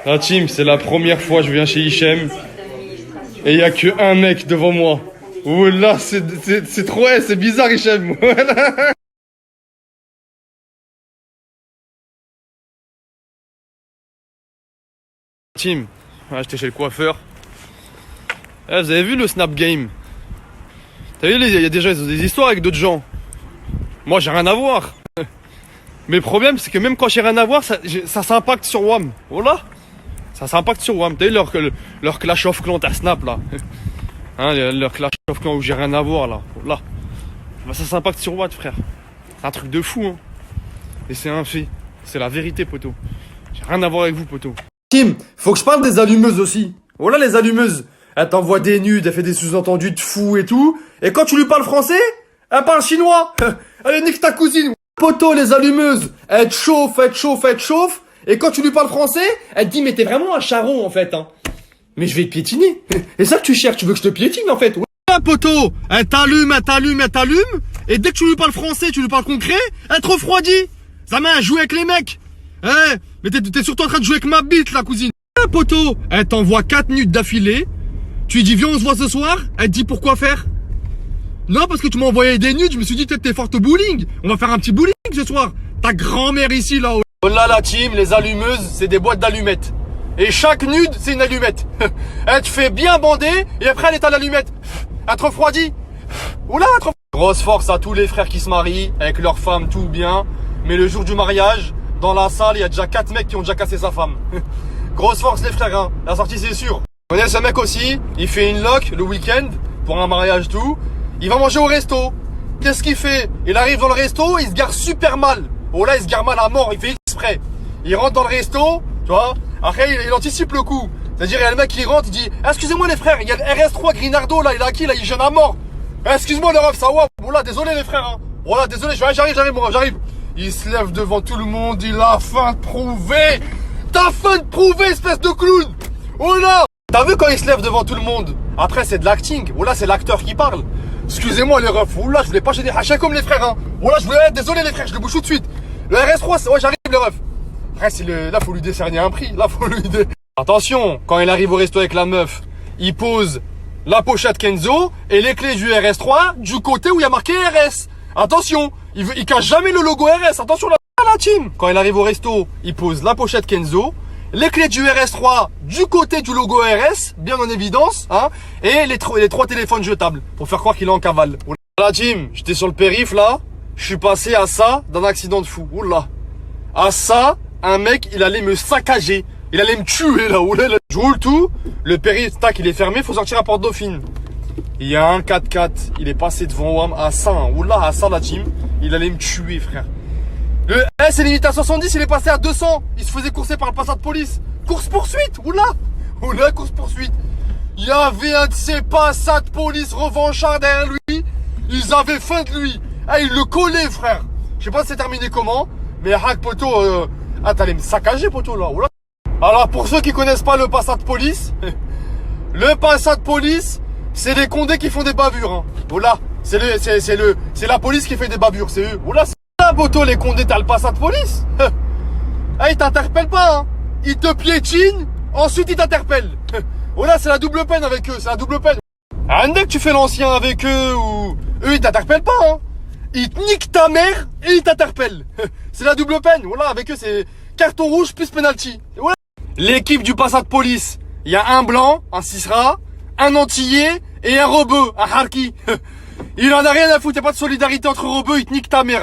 La team, c'est la première fois que je viens chez Hichem et il n'y a que un mec devant moi. Oh là, c'est trop, c'est bizarre Hichem. Voilà. Team, j'étais chez le coiffeur. Eh, vous avez vu le Snap Game? T'as vu, il y a déjà des histoires avec d'autres gens. Moi, j'ai rien à voir. Mais le problème, c'est que même quand j'ai rien à voir, ça s'impacte sur WAM. Voilà. Ça s'impacte sur WAM. T'as vu leur clash of clans à Snap, là. Hein, leur clash of clans où j'ai rien à voir, là. Là. Bah, ça s'impacte sur Watt, frère. C'est un truc de fou, hein. Et c'est un fait. C'est la vérité, poteau. J'ai rien à voir avec vous, poteau. Kim, faut que je parle des allumeuses aussi. Voilà les allumeuses. Elle t'envoie des nudes, elle fait des sous-entendus de fou et tout. Et quand tu lui parles français, elle parle chinois. Allez, nique ta cousine. Poto, les allumeuses. Elle te chauffe, elle te chauffe, elle te chauffe. Et quand tu lui parles français, elle te dit, mais t'es vraiment un charron, en fait, hein. Mais je vais te piétiner. Et ça que tu cherches, tu veux que je te piétine, en fait. Ouais, poto. Elle t'allume, elle t'allume, elle t'allume. Et dès que tu lui parles français, tu lui parles concret, elle te refroidit. Ça m'a joué avec les mecs. Eh, mais t'es surtout en train de jouer avec ma bite, la cousine. Eh, poto. Elle t'envoie 4 nudes d'affilée. Tu lui dis, viens, on se voit ce soir. Elle te dit, pourquoi faire? Non, parce que tu m'as envoyé des nudes, je me suis dit, peut-être t'es forte au bowling. On va faire un petit bowling ce soir. Ta grand-mère ici, là. Oh là, la team, les allumeuses, c'est des boîtes d'allumettes. Et chaque nude, c'est une allumette. Elle te fait bien bander, et après, elle est à l'allumette. Elle te refroidit. Oula, elle te refroidit. Grosse force à tous les frères qui se marient, avec leurs femmes, tout bien. Mais le jour du mariage, dans la salle, il y a déjà 4 mecs qui ont déjà cassé sa femme. Grosse force, les frères, hein. La sortie, c'est sûr. Vous connaissez ce mec aussi, il fait une loc le week-end, pour un mariage, tout. Il va manger au resto. Qu'est-ce qu'il fait? Il arrive dans le resto, il se gare super mal. Oh là, il se gare mal à mort, il fait exprès. Il rentre dans le resto, tu vois. Après, il anticipe le coup. C'est-à-dire, il y a le mec qui rentre, il dit, excusez-moi les frères, il y a le RS3 Grinardo, là, il a qui, là, il gêne à mort. Excuse-moi le ref, ça va. Oh là, désolé les frères, hein. Oh là, désolé, j'arrive. Il se lève devant tout le monde, il a faim de prouver. T'as faim de prouver, espèce de clown. Oh là. T'as vu quand il se lève devant tout le monde? Après, c'est de l'acting. Oh là, c'est l'acteur qui parle. Excusez-moi les refs, oula, je voulais pas gêner Hachem comme les frères, hein. Oula, je voulais être désolé les frères, je le bouge tout de suite. Le RS3, ouais, j'arrive les refs. Après, là, faut lui décerner un prix. Là, faut lui Attention, quand il arrive au resto avec la meuf, il pose la pochette Kenzo et les clés du RS3 du côté où il y a marqué RS. Attention, il cache jamais le logo RS. Attention la team. Quand il arrive au resto, il pose la pochette Kenzo, les clés du RS3 du côté du logo RS, bien en évidence, hein, et les 3 téléphones jetables pour faire croire qu'il est en cavale. Oula. La team, j'étais sur le périph là, je suis passé à ça d'un accident de fou. Oula. À ça, un mec, il allait me saccager. Il allait me tuer là. Oula, je roule tout, le périph, tac, il est fermé, faut sortir à Porte Dauphine. Il y a un 4x4, il est passé devant WAM à ça, hein. Oula, à ça la team, il allait me tuer frère. C'est limite à 70, il est passé à 200. Il se faisait courser par le passat de police. Course poursuite, oula, course poursuite. Il y avait un de ces passats de police revanchards derrière lui. Ils avaient faim de lui. Ah, il le collait frère. Je sais pas si c'est terminé comment, mais hack poto, t'allais me saccager poto là, oula. Alors pour ceux qui connaissent pas le passat de police, le passat de police, c'est des condés qui font des bavures, hein. Oula, c'est la police qui fait des bavures, c'est eux. Oula, poto, les condés, t'as le passat de police. Ah, ils t'interpellent pas, hein. Ils te piétinent, ensuite ils t'interpellent. Oh là, c'est la double peine avec eux, c'est la double peine. Ah, dès que tu fais l'ancien avec eux, ou eux, ils t'interpellent pas, hein. Ils te niquent ta mère et ils t'interpellent. C'est la double peine. Voilà, avec eux, c'est carton rouge plus penalty. Voilà. L'équipe du passat de police, il y a un blanc, un Sisra, un Antillais et un rebeu, un Harki. Il en a rien à foutre, y a pas de solidarité entre rebeux, ils te niquent ta mère.